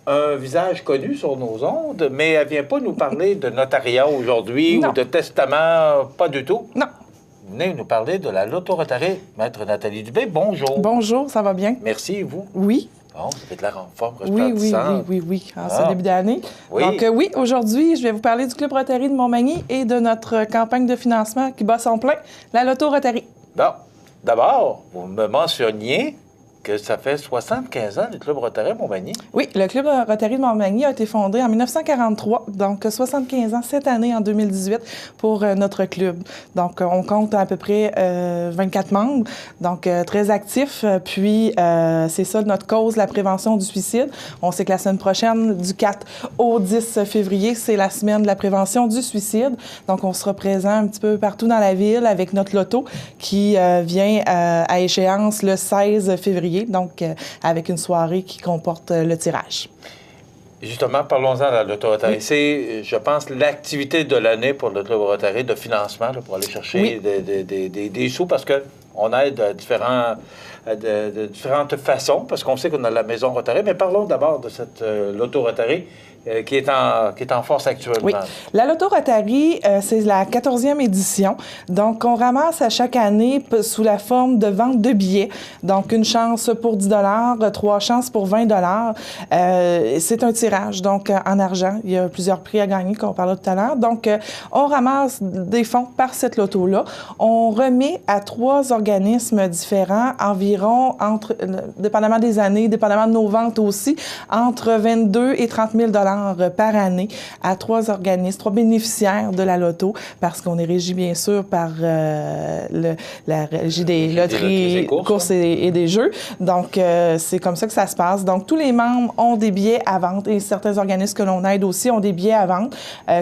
un visage connu sur nos ondes, mais elle ne vient pas nous parler de notariat aujourd'hui ou de testament, pas du tout. Non. Venez nous parler de la Loto-Rotary. Maître Nathalie Dubé, bonjour. Bonjour, ça va bien? Merci, et vous? Oui. Bon, vous avez de l'air en forme, oui. C'est le début d'année. Oui. Donc, oui, aujourd'hui, je vais vous parler du Club Rotary de Montmagny et de notre campagne de financement qui bat son plein, la Loto-Rotary. Bon, d'abord, vous me mentionniez que ça fait 75 ans, le Club Rotary à Montmagny. Oui, le Club Rotary de Montmagny a été fondé en 1943, donc 75 ans cette année, en 2018, pour notre club. Donc, on compte à peu près 24 membres, donc très actifs. Puis, c'est ça notre cause, la prévention du suicide. On sait que la semaine prochaine, du 4 au 10 février, c'est la semaine de la prévention du suicide. Donc, on sera présent un petit peu partout dans la ville avec notre loto qui vient à échéance le 16 février. Donc, avec une soirée qui comporte le tirage. Justement, parlons-en de la Loto-Rotary. Oui. C'est, je pense, l'activité de l'année pour le Club Rotary de financement là, pour aller chercher des sous parce qu'on aide de différentes façons, parce qu'on sait qu'on a la maison Rotary. Mais parlons d'abord de cette Loto-Rotary qui est en force actuellement. Oui. La Loto-Rotary, c'est la 14e édition. Donc, on ramasse à chaque année sous la forme de vente de billets. Donc, une chance pour 10 3 chances pour 20 c'est un tirage, donc en argent. Il y a plusieurs prix à gagner, qu'on parlait tout à l'heure. Donc, on ramasse des fonds par cette loto-là. On remet à 3 organismes différents environ, dépendamment des années, dépendamment de nos ventes aussi, entre 22 et 30 000 par année à 3 organismes, 3 bénéficiaires de la loto, parce qu'on est régi, bien sûr, par la Régie des loteries, courses et des jeux. Donc, c'est comme ça que ça se passe. Donc, tous les membres ont des billets à vente et certains organismes que l'on aide aussi ont des billets à vente.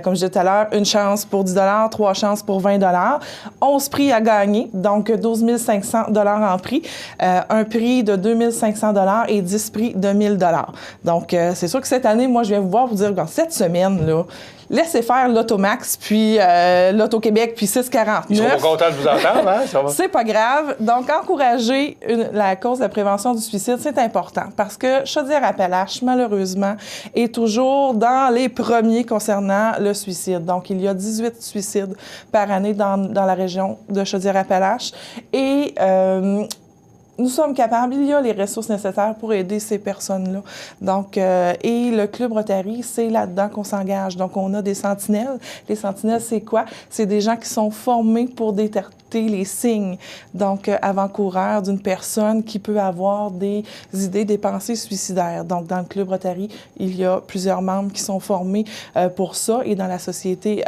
Comme je disais tout à l'heure, une chance pour 10 3 chances pour 20 11 prix à gagner, donc 12 500 en prix, un prix de 2 500 et 10 prix de 1 000 Donc, c'est sûr que cette année, moi, je viens vous voir vous dire, dans cette semaine, là, laissez faire l'Automax, puis l'Auto-Québec, puis 649. Ils sont pas contents de vous entendre, hein? C'est pas grave. Donc, encourager la cause de la prévention du suicide, c'est important parce que Chaudière-Appalaches, malheureusement, est toujours dans les premiers concernant le suicide. Donc, il y a 18 suicides par année dans la région de Chaudière-Appalaches et nous sommes capables, il y a les ressources nécessaires pour aider ces personnes-là. Donc, et le Club Rotary, c'est là-dedans qu'on s'engage. Donc, on a des sentinelles. Les sentinelles, c'est quoi? C'est des gens qui sont formés pour détecter les signes, donc avant-coureurs d'une personne qui peut avoir des idées, des pensées suicidaires. Donc, dans le Club Rotary, il y a plusieurs membres qui sont formés pour ça. Et dans la société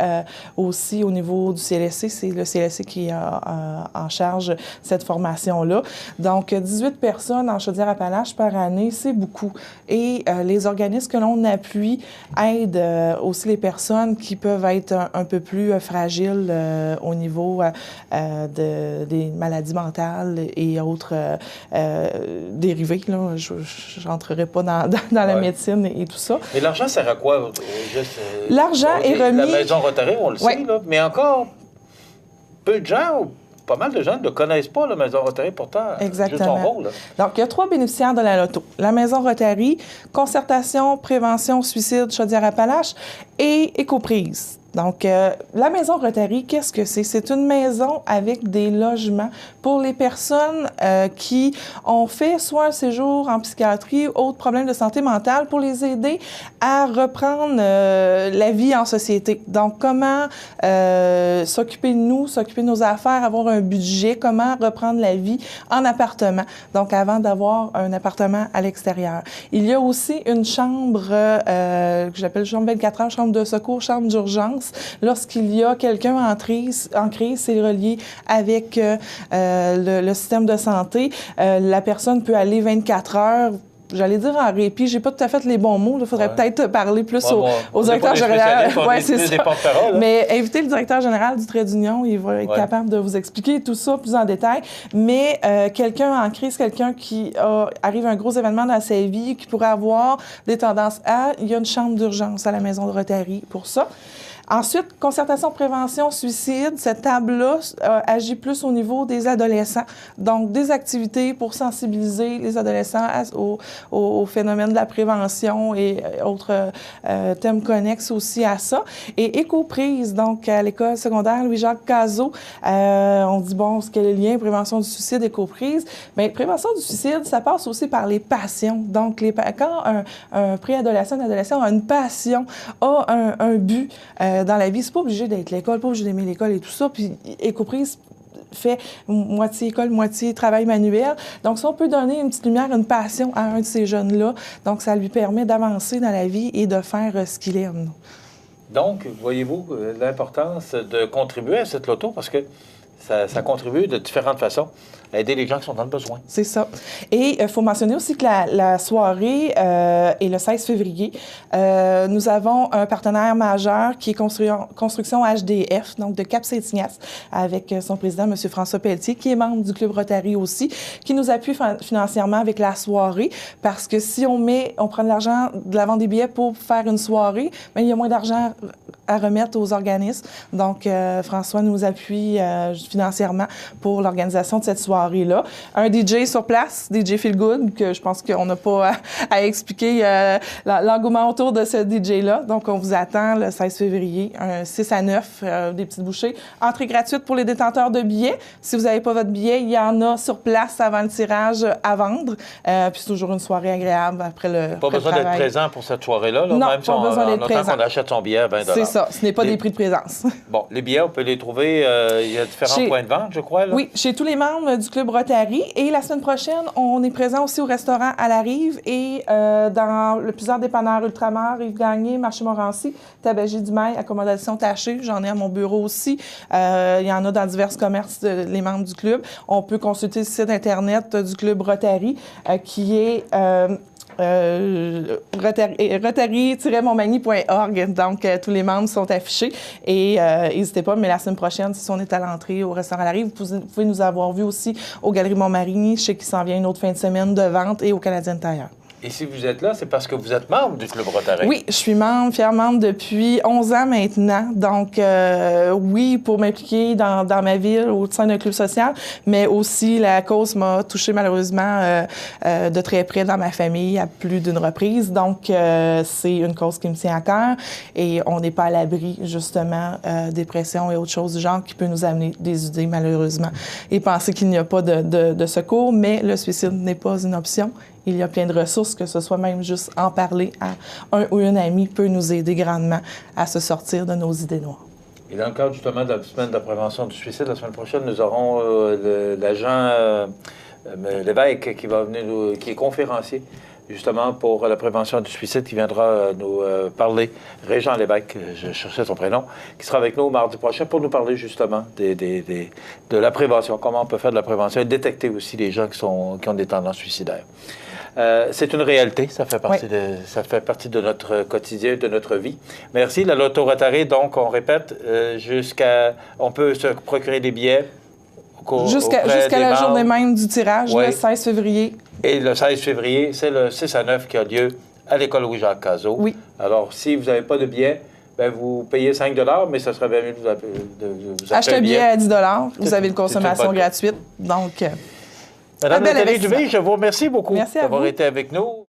aussi, au niveau du CLSC, c'est le CLSC qui a en charge cette formation-là. Donc, 18 personnes en Chaudière-Appalaches par année, c'est beaucoup. Et les organismes que l'on appuie aident aussi les personnes qui peuvent être un peu plus fragiles au niveau des maladies mentales et autres dérivés. Là. Je n'entrerai pas dans la médecine et tout ça. Mais l'argent sert à quoi? L'argent est remis... La maison Rotary, on le sait, là, mais encore, peu de gens... Pas mal de gens ne connaissent pas la Maison Rotary, pourtant, juste son rôle. Là. Donc, il y a 3 bénéficiaires de la loto. La Maison Rotary, Concertation, Prévention, Suicide, Chaudière-Appalaches et Écoprise. Donc, la Maison Rotary, qu'est-ce que c'est? C'est une maison avec des logements pour les personnes qui ont fait soit un séjour en psychiatrie ou autre problème de santé mentale pour les aider à reprendre la vie en société. Donc, comment s'occuper de nous, s'occuper de nos affaires, avoir un budget, comment reprendre la vie en appartement. Donc, avant d'avoir un appartement à l'extérieur. Il y a aussi une chambre que j'appelle chambre 24 heures, chambre de secours, chambre d'urgence. Lorsqu'il y a quelqu'un en crise, c'est relié avec le système de santé. La personne peut aller 24 heures. J'allais dire en répit, j'ai pas tout à fait les bons mots. Il faudrait peut-être parler plus au directeur général. Oui, c'est ça. Mais invitez le directeur général du trait d'union, il va être capable de vous expliquer tout ça plus en détail. Mais quelqu'un en crise, quelqu'un qui arrive à un gros événement dans sa vie, qui pourrait avoir des tendances à, il y a une chambre d'urgence à la Maison de Rotary pour ça. Ensuite, concertation, prévention, suicide, cette table-là agit plus au niveau des adolescents. Donc, des activités pour sensibiliser les adolescents au phénomène de la prévention et autres thèmes connexes aussi à ça. Et Écoprise, donc à l'école secondaire Louis-Jacques Cazot, on dit, bon, quel est le lien prévention du suicide, Écoprise? Bien, prévention du suicide, ça passe aussi par les passions. Donc, quand un préadolescent, un adolescent a une passion, a un but dans la vie, c'est pas obligé d'être l'école, pas obligé d'aimer l'école et tout ça. Puis Écoprise fait moitié école, moitié travail manuel. Donc, si on peut donner une petite lumière, une passion à un de ces jeunes-là, donc ça lui permet d'avancer dans la vie et de faire ce qu'il aime. Donc, voyez-vous l'importance de contribuer à cette loto parce que ça contribue de différentes façons à aider les gens qui sont dans le besoin. C'est ça. Et il faut mentionner aussi que la soirée est le 16 février. Nous avons un partenaire majeur qui est Construction HDF, donc de Cap-Saint-Ignace, avec son président, M. François Pelletier, qui est membre du Club Rotary aussi, qui nous appuie financièrement avec la soirée, parce que si on prend de l'argent de la vente des billets pour faire une soirée, bien, il y a moins d'argent à remettre aux organismes. Donc, François nous appuie financièrement pour l'organisation de cette soirée-là. Un DJ sur place, DJ Feel Good, que je pense qu'on n'a pas à expliquer l'engouement autour de ce DJ-là. Donc, on vous attend le 16 février, 6 à 9, des petites bouchées. Entrée gratuite pour les détenteurs de billets. Si vous n'avez pas votre billet, il y en a sur place avant le tirage à vendre. Puis, c'est toujours une soirée agréable après le Pas besoin d'être présent pour cette soirée-là, là, non, même si on attend qu'on achète son billet à 20 $. C'est ça, ce n'est pas des prix de présence. Bon, les billets, on peut les trouver, il y a différents points de vente, je crois. Là. Oui, chez tous les membres du Club Rotary. Et la semaine prochaine, on est présent aussi au restaurant à la Rive et dans plusieurs dépanneurs Ultramar, Rive-Gagné, Marché Montrancy, Tabagie-du-Mail, Accommodation Tachée. J'en ai à mon bureau aussi. Il y en a dans divers commerces, les membres du club. On peut consulter le site Internet du Club Rotary qui est... Rotary-montmagny.org. Donc, tous les membres sont affichés. Et n'hésitez pas, mais la semaine prochaine, si on est à l'entrée au restaurant à la Rive, vous pouvez nous avoir vus aussi aux Galeries Montmagny. Je sais qu'il s'en vient une autre fin de semaine de vente et au Canadien de Tailleur. Et si vous êtes là, c'est parce que vous êtes membre du Club Rotary? Oui, je suis fière membre depuis 11 ans maintenant. Donc, oui, pour m'impliquer dans ma ville, au sein d'un club social, mais aussi la cause m'a touchée malheureusement de très près dans ma famille à plus d'une reprise. Donc, c'est une cause qui me tient à cœur et on n'est pas à l'abri, justement, dépression et autres choses du genre qui peut nous amener des idées, malheureusement, et penser qu'il n'y a pas de secours, mais le suicide n'est pas une option. Il y a plein de ressources, que ce soit même juste en parler à un ou une amie peut nous aider grandement à se sortir de nos idées noires. Et dans le cadre justement de la semaine de la prévention du suicide, la semaine prochaine, nous aurons l'agent Lévesque qui va venir, qui est conférencier justement pour la prévention du suicide, qui viendra nous parler, Régent Lévesque, je cherchais son prénom, qui sera avec nous mardi prochain pour nous parler justement de la prévention, comment on peut faire de la prévention et détecter aussi les gens qui ont des tendances suicidaires. C'est une réalité, ça fait partie de notre quotidien, de notre vie. Merci. La Loto Rotary, donc, on répète, on peut se procurer des billets jusqu'à la journée même du tirage, le 16 février. Et le 16 février, c'est le 6 à 9 qui a lieu à l'école Louis-Jacques Cazot. Oui. Alors, si vous n'avez pas de billets, bien, vous payez 5 $, mais ça serait bien mieux de vous acheter un billet à 10 $. Vous avez une consommation gratuite. Donc, Madame Nathalie Duville, je vous remercie beaucoup d'avoir été avec nous.